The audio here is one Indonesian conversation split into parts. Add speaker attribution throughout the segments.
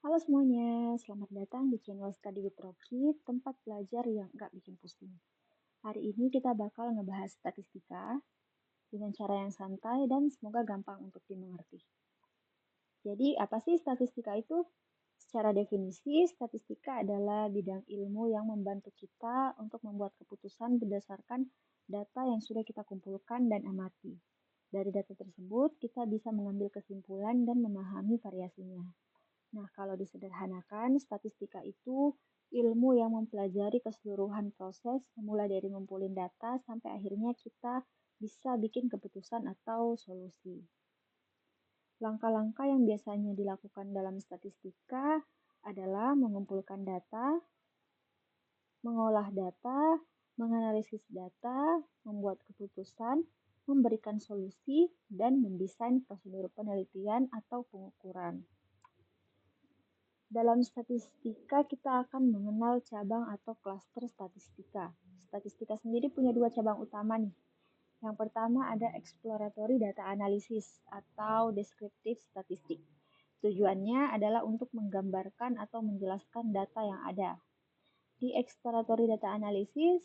Speaker 1: Halo semuanya, selamat datang di channel Study with Rocky, tempat belajar yang nggak bikin pusing. Hari ini kita bakal ngebahas statistika dengan cara yang santai dan semoga gampang untuk dimengerti. Jadi, apa sih statistika itu? Secara definisi, statistika adalah bidang ilmu yang membantu kita untuk membuat keputusan berdasarkan data yang sudah kita kumpulkan dan amati. Dari data tersebut, kita bisa mengambil kesimpulan dan memahami variasinya. Nah, kalau disederhanakan, statistika itu ilmu yang mempelajari keseluruhan proses, mulai dari ngumpulin data sampai akhirnya kita bisa bikin keputusan atau solusi. Langkah-langkah yang biasanya dilakukan dalam statistika adalah mengumpulkan data, mengolah data, menganalisis data, membuat keputusan, memberikan solusi, dan mendesain prosedur penelitian atau pengukuran. Dalam statistika, kita akan mengenal cabang atau klaster statistika. Statistika sendiri punya dua cabang utama nih. Yang pertama ada exploratory data analysis atau descriptive statistik. Tujuannya adalah untuk menggambarkan atau menjelaskan data yang ada. Di exploratory data analysis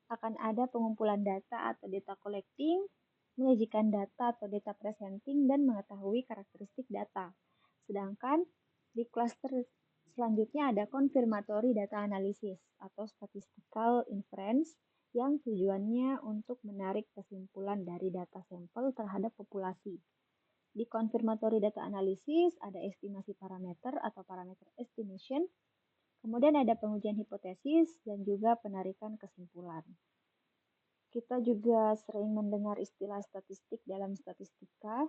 Speaker 1: akan ada pengumpulan data atau data collecting, menyajikan data atau data presenting, dan mengetahui karakteristik data. Sedangkan di cluster selanjutnya ada confirmatory data analysis atau statistical inference yang tujuannya untuk menarik kesimpulan dari data sampel terhadap populasi. Di confirmatory data analysis ada estimasi parameter atau parameter estimation, kemudian ada pengujian hipotesis dan juga penarikan kesimpulan. Kita juga sering mendengar istilah statistik dalam statistika.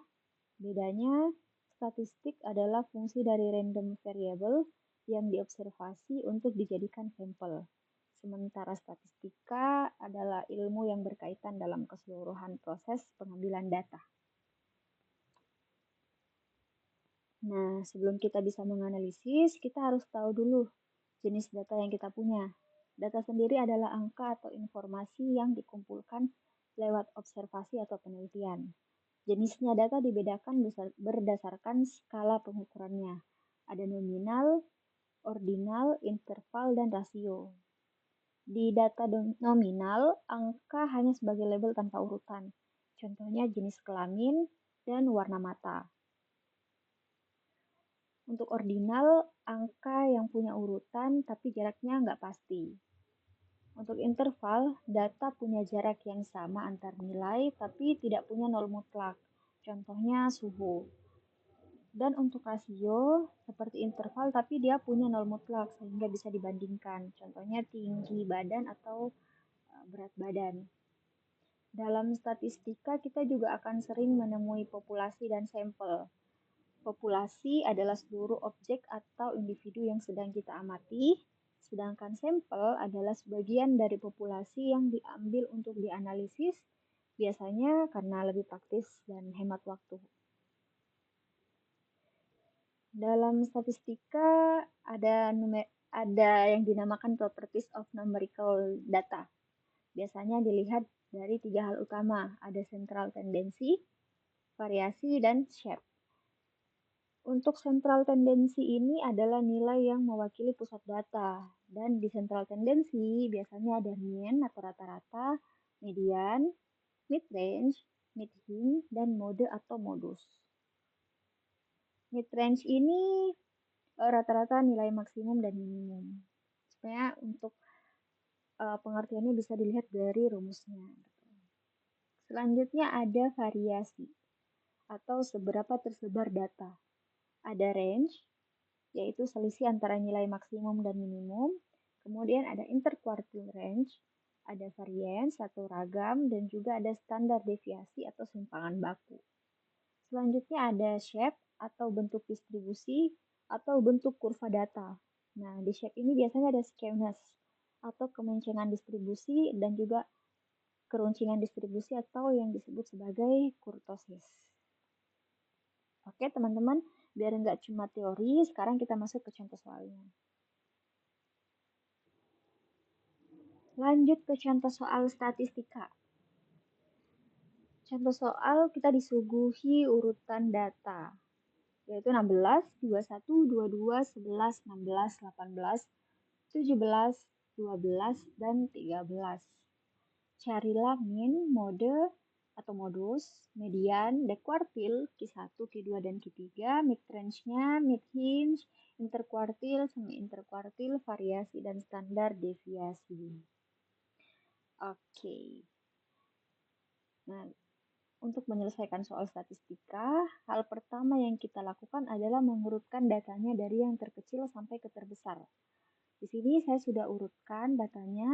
Speaker 1: Bedanya, statistik adalah fungsi dari random variable yang diobservasi untuk dijadikan sampel. Sementara statistika adalah ilmu yang berkaitan dalam keseluruhan proses pengambilan data. Nah, sebelum kita bisa menganalisis, kita harus tahu dulu jenis data yang kita punya. Data sendiri adalah angka atau informasi yang dikumpulkan lewat observasi atau penelitian. Jenisnya data dibedakan berdasarkan skala pengukurannya. Ada nominal, ordinal, interval, dan rasio. Di data nominal, angka hanya sebagai label tanpa urutan. Contohnya jenis kelamin dan warna mata. Untuk ordinal, angka yang punya urutan tapi jaraknya nggak pasti. Untuk interval, data punya jarak yang sama antar nilai tapi tidak punya nol mutlak. Contohnya suhu. Dan untuk rasio, seperti interval tapi dia punya nol mutlak sehingga bisa dibandingkan. Contohnya tinggi badan atau berat badan. Dalam statistika kita juga akan sering menemui populasi dan sampel. Populasi adalah seluruh objek atau individu yang sedang kita amati, sedangkan sampel adalah sebagian dari populasi yang diambil untuk dianalisis, biasanya karena lebih praktis dan hemat waktu. Dalam statistika ada yang dinamakan properties of numerical data. Biasanya dilihat dari tiga hal utama, ada central tendency, variasi, dan shape. Untuk central tendency ini adalah nilai yang mewakili pusat data. Dan di central tendency biasanya ada mean atau rata-rata, median, mid-range, mid-mean, dan mode atau modus. Mid-range ini rata-rata nilai maksimum dan minimum. Supaya untuk pengertiannya bisa dilihat dari rumusnya. Selanjutnya ada variasi atau seberapa tersebar data. Ada range, yaitu selisih antara nilai maksimum dan minimum. Kemudian ada interquartile range, ada variance atau ragam, dan juga ada standar deviasi atau simpangan baku. Selanjutnya ada shape atau bentuk distribusi atau bentuk kurva data. Nah, di shape ini biasanya ada skewness atau kemencengan distribusi dan juga keruncingan distribusi atau yang disebut sebagai kurtosis. Oke teman-teman, biar nggak cuma teori, sekarang kita masuk ke contoh soalnya. Lanjut ke contoh soal statistika. Contoh soal kita disuguhi urutan data. yaitu 16, 21, 22, 11, 16, 18, 17, 12, dan 13. Carilah min, mode atau modus, median, dekuartil, Q1, Q2, dan Q3, mid-range-nya, mid-hinge, interkuartil, semi-interkuartil, variasi, dan standar deviasi. Oke. Nah, untuk menyelesaikan soal statistika, hal pertama yang kita lakukan adalah mengurutkan datanya dari yang terkecil sampai ke terbesar. Di sini saya sudah urutkan datanya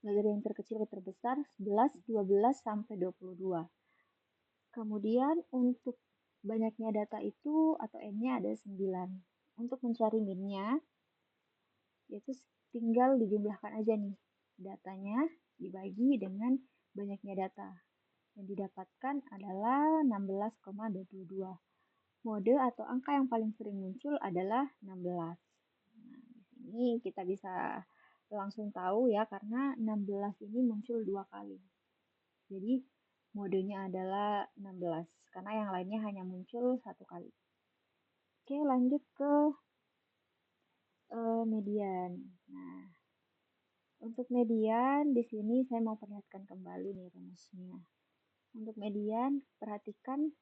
Speaker 1: dari yang terkecil ke terbesar 11, 12, sampai 22. Kemudian untuk banyaknya data itu atau N-nya ada 9. Untuk mencari min-nya, yaitu tinggal dijumlahkan aja nih. Datanya dibagi dengan banyaknya data. Yang didapatkan adalah 16,22. Mode atau angka yang paling sering muncul adalah 16. Nah, di sini kita bisa langsung tahu ya, karena 16 ini muncul 2 kali. Jadi, modenya adalah 16, karena yang lainnya hanya muncul 1 kali. Oke, lanjut ke median. Nah, untuk median, di sini saya mau perlihatkan kembali nih rumusnya. Untuk median, perhatikan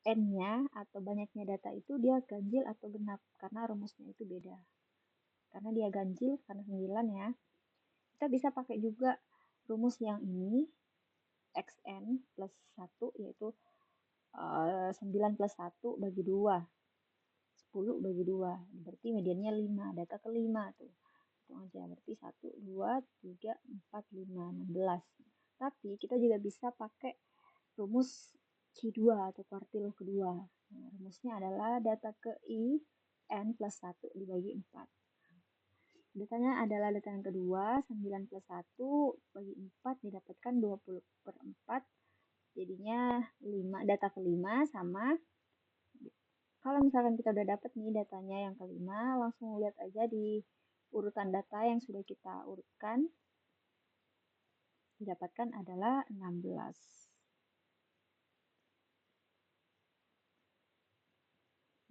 Speaker 1: N-nya atau banyaknya data itu dia ganjil atau genap, karena rumusnya itu beda. Karena dia ganjil, karena 9 ya. Kita bisa pakai juga rumus yang ini, xn plus 1, yaitu 9 plus 1 bagi 2. 10 bagi 2. Berarti mediannya 5. Data ke-5 tuh. Hitung aja. Berarti 1, 2, 3, 4, 5, 16. Tapi kita juga bisa pakai rumus Q2 atau kuartil kedua. Nah, rumusnya adalah data ke I N plus 1 dibagi 4. Datanya adalah data yang kedua, 9 plus 1 bagi 4 didapatkan 20 per 4. Jadinya 5, data ke-5 sama. Kalau misalkan kita udah dapat nih datanya yang kelima, langsung lihat aja di urutan data yang sudah kita urutkan. Didapatkan adalah 16.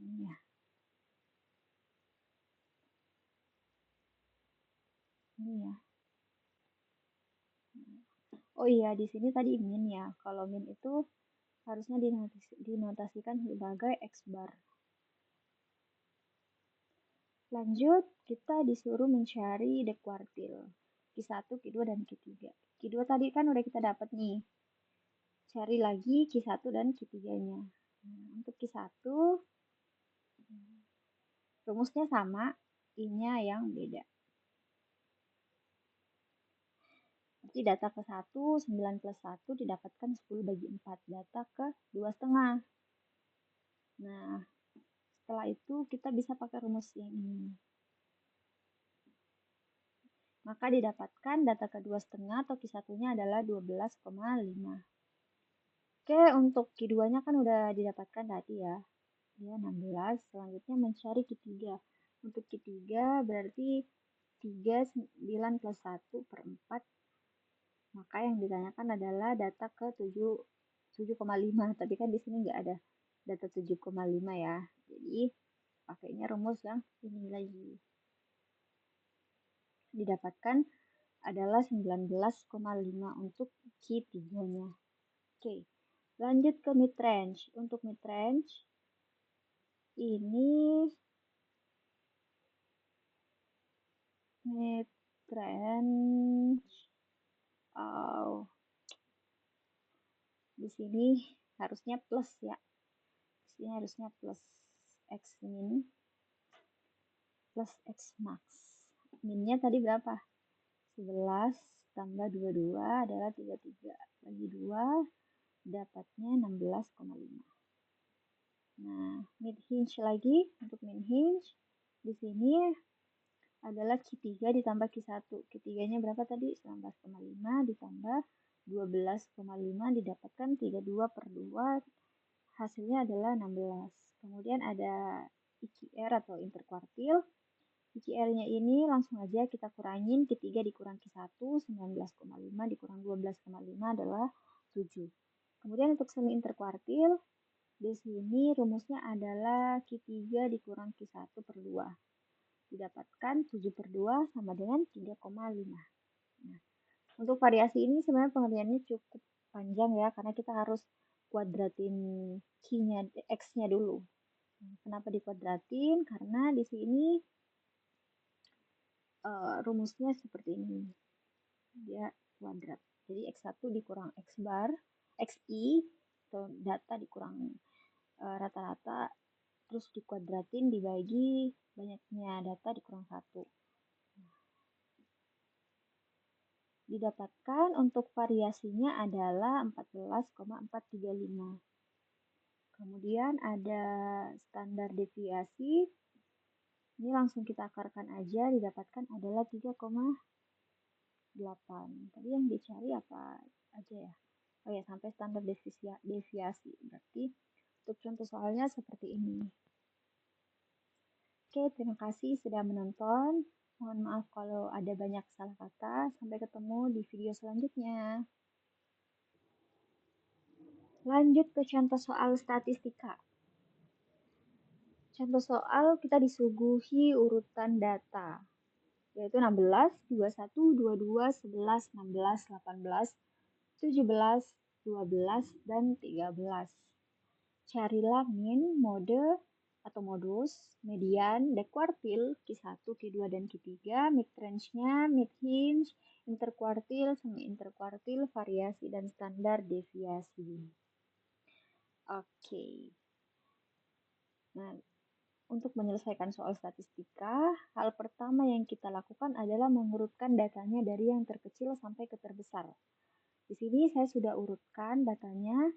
Speaker 1: Ini ya. Ini ya. Oh iya, di sini tadi min ya. Kalau min itu harusnya dinotasikan sebagai X bar. Lanjut, kita disuruh mencari dekuartil. Q1, Q2, dan Q3. Q2 tadi kan udah kita dapat nih. Cari lagi Q1 dan Q3-nya. Nah, untuk Q1, rumusnya sama, I-nya yang beda. Berarti data ke 1, 9 plus 1 didapatkan 10 bagi 4. Data ke 2,5. Nah, setelah itu kita bisa pakai rumus yang ini. Maka didapatkan data ke 2,5 atau Q1-nya adalah 12,5. Oke, untuk Q2-nya kan udah didapatkan tadi ya. Dia 16. Selanjutnya mencari Q3. Untuk Q3 berarti 3, 9 plus 1 per 4. Maka yang ditanyakan adalah data ke 7,5. Tapi kan di sini nggak ada data 7,5 ya. Jadi pakainya rumus yang ini lagi. Didapatkan adalah 19,5 untuk Q3-nya. Oke, lanjut ke mid-range. Untuk mid-range, ini mid-range, di sini harusnya plus ya. Di sini harusnya plus X min plus X max. Minnya tadi berapa? 11 tambah 22 adalah 33. Bagi 2 dapatnya 16,5. Nah, mid hinge lagi. Untuk mid hinge di sini adalah Q3 ditambah Q1. Q3-nya berapa tadi? 19,5 ditambah 12,5 didapatkan 32 per 2. Hasilnya adalah 16. Kemudian ada IQR atau interkuartil. IQR-nya ini langsung aja kita kurangin. Q3 dikurang Q1, 19,5 dikurang 12,5 adalah 7. Kemudian untuk semi interkuartil, Di sini rumusnya adalah Q3 dikurang Q1 per 2. Didapatkan 7 per 2 sama dengan 3,5. Nah, untuk variasi ini sebenarnya pengertiannya cukup panjang ya, karena kita harus kuadratin X-nya dulu. Kenapa dikuadratin? Karena di sini rumusnya seperti ini. Dia kuadrat. Jadi X1 dikurang X bar, XI, atau data dikurang rata-rata, terus dikuadratin dibagi banyaknya data dikurang 1. Didapatkan untuk variasinya adalah 14,435. Kemudian ada standar deviasi. Ini langsung kita akarkan aja, didapatkan adalah 3,8. Tadi yang dicari apa aja ya? Oh ya, sampai standar deviasi. Berarti untuk contoh soalnya seperti ini. Oke, terima kasih sudah menonton. Mohon maaf kalau ada banyak salah kata. Sampai ketemu di video selanjutnya. Lanjut ke contoh soal statistika. Contoh soal kita disuguhi urutan data, yaitu 16, 21, 22, 11, 16, 18, 17, 12, dan 13. Carilah min, mode atau modus, median, dekuartil, Q1, Q2, dan Q3, mid-range-nya, mid-hinge, interkuartil, semi-interkuartil, variasi, dan standar deviasi. Oke. Nah, untuk menyelesaikan soal statistika, hal pertama yang kita lakukan adalah mengurutkan datanya dari yang terkecil sampai ke terbesar. Di sini saya sudah urutkan datanya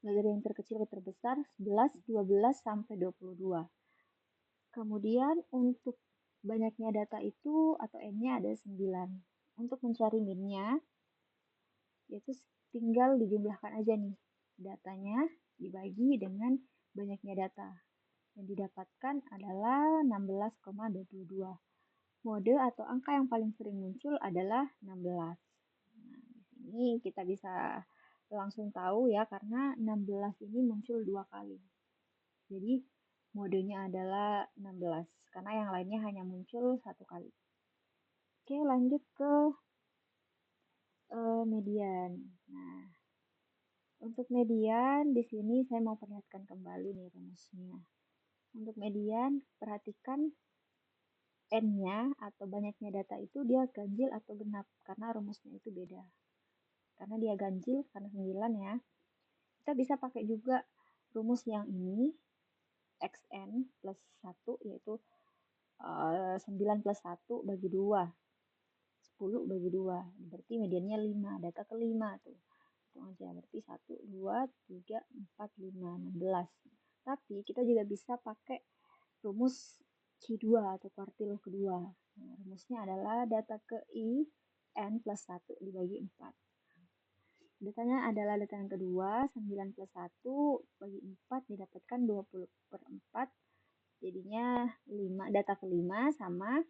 Speaker 1: dari yang terkecil ke terbesar 11, 12, sampai 22. Kemudian untuk banyaknya data itu atau N-nya ada 9. Untuk mencari min-nya, yaitu tinggal dijumlahkan aja nih datanya dibagi dengan banyaknya data. Yang didapatkan adalah 16,22. Mode atau angka yang paling sering muncul adalah 16. Nah, di sini kita bisa langsung tahu ya, karena 16 ini muncul 2 kali. Jadi modenya adalah 16, karena yang lainnya hanya muncul 1 kali. Oke, lanjut ke median. Nah, untuk median di sini saya mau perlihatkan kembali nih rumusnya. Untuk median, perhatikan N-nya atau banyaknya data itu dia ganjil atau genap, karena rumusnya itu beda. Karena dia ganjil, karena 9 ya. Kita bisa pakai juga rumus yang ini, Xn plus 1, yaitu 9 plus 1 bagi 2. 10 bagi 2. Berarti mediannya 5, data ke-5 tuh. Hitung aja, berarti 1, 2, 3, 4, 5, 16. Tapi kita juga bisa pakai rumus Q2 atau kuartil kedua. Nah, rumusnya adalah data ke I N plus 1 dibagi 4. Datanya adalah data yang kedua, 9 plus 1 bagi 4 didapatkan 20 per 4. Jadinya 5, data ke-5 sama.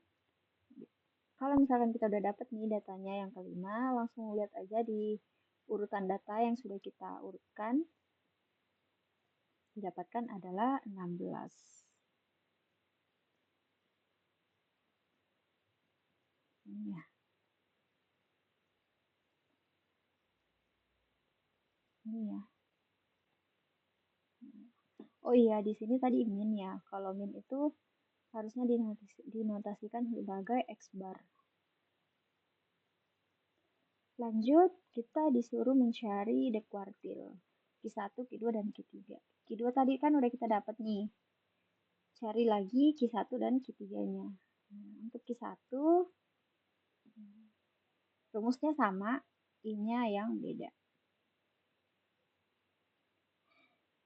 Speaker 1: Kalau misalkan kita udah dapat nih datanya yang kelima, langsung lihat aja di urutan data yang sudah kita urutkan. Didapatkan adalah 16. Ini ya. Ini ya. Oh iya, di sini tadi min ya. Kalau min itu harusnya dinotasikan sebagai X bar. Lanjut, kita disuruh mencari dekuartil. Q1, Q2, dan Q3. Q2 tadi kan udah kita dapat nih. Cari lagi Q1 dan Q3-nya. Nah, untuk Q1, rumusnya sama, I-nya yang beda.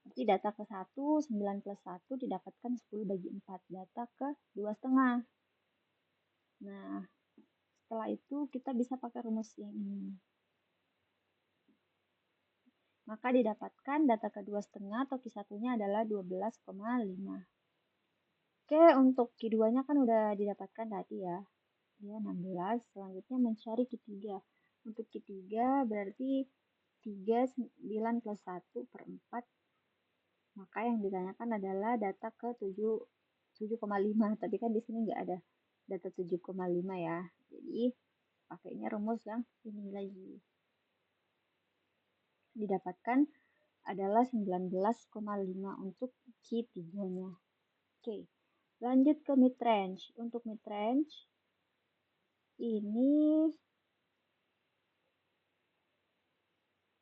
Speaker 1: Berarti data ke 1, 9 plus 1 didapatkan 10 bagi 4. Data ke 2,5. Nah, setelah itu kita bisa pakai rumus yang ini. Maka didapatkan data ke 2,5 atau Q1-nya adalah 12,5. Oke, untuk Q2-nya kan udah didapatkan tadi ya. Dia 16. Selanjutnya mencari Q3. Untuk Q3 berarti 39 plus 1 per 4. Maka yang ditanyakan adalah data ke 7,5. Tapi kan di sini nggak ada data 7,5 ya. Jadi pakainya rumus yang ini lagi. Didapatkan adalah 19,5 untuk Q3-nya. Oke, lanjut ke mid-range. Untuk mid-range, ini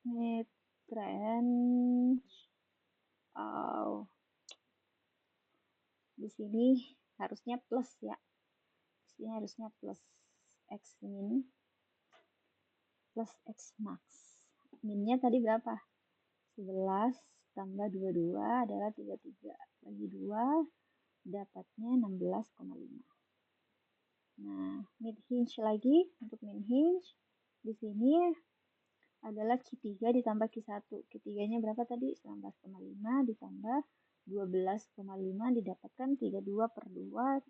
Speaker 1: mid-range, oh, di sini harusnya plus ya. Di sini harusnya plus X min plus X max. Minnya tadi berapa? 11 tambah 22 adalah 33. Bagi 2 dapatnya 16,5. Nah, mid hinge lagi. Untuk mid hinge di sini adalah Q3 ditambah Q1. Q3-nya berapa tadi? 19,5 ditambah 12,5 didapatkan 32 per 2.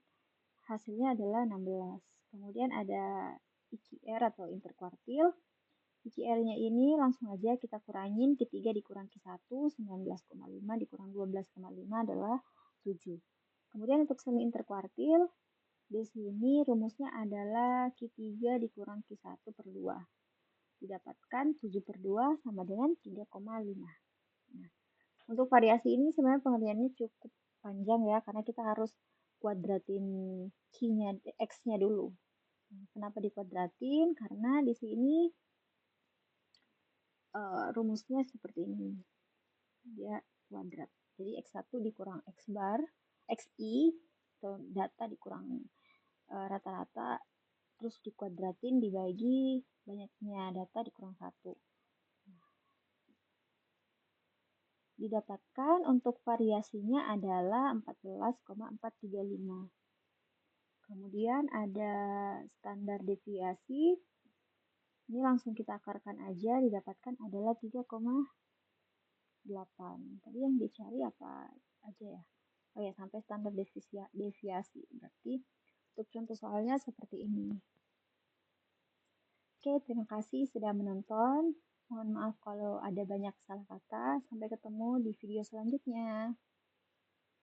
Speaker 1: Hasilnya adalah 16. Kemudian ada IQR atau interkuartil. IQR-nya ini langsung aja kita kurangin. Q3 dikurang Q1, 19,5 dikurang 12,5 adalah 7. Kemudian untuk semi interkuartil, di sini rumusnya adalah Q3 dikurang Q1 per 2. Didapatkan 7 per 2 sama dengan 3,5. Nah, untuk variasi ini sebenarnya pengertiannya cukup panjang ya, karena kita harus kuadratin Q-nya, X-nya dulu. Kenapa dikuadratin? Karena di sini rumusnya seperti ini. Dia kuadrat. Jadi X1 dikurang X bar, XI, atau data dikurang rata-rata, terus dikuadratin dibagi banyaknya data dikurang 1. Didapatkan untuk variasinya adalah 14,435. Kemudian ada standar deviasi. Ini langsung kita akarkan aja, didapatkan adalah 3,8. Tadi yang dicari apa aja ya? Oh ya, sampai standar deviasi. Berarti untuk contoh soalnya seperti ini. Oke, terima kasih sudah menonton. Mohon maaf kalau ada banyak salah kata. Sampai ketemu di video selanjutnya.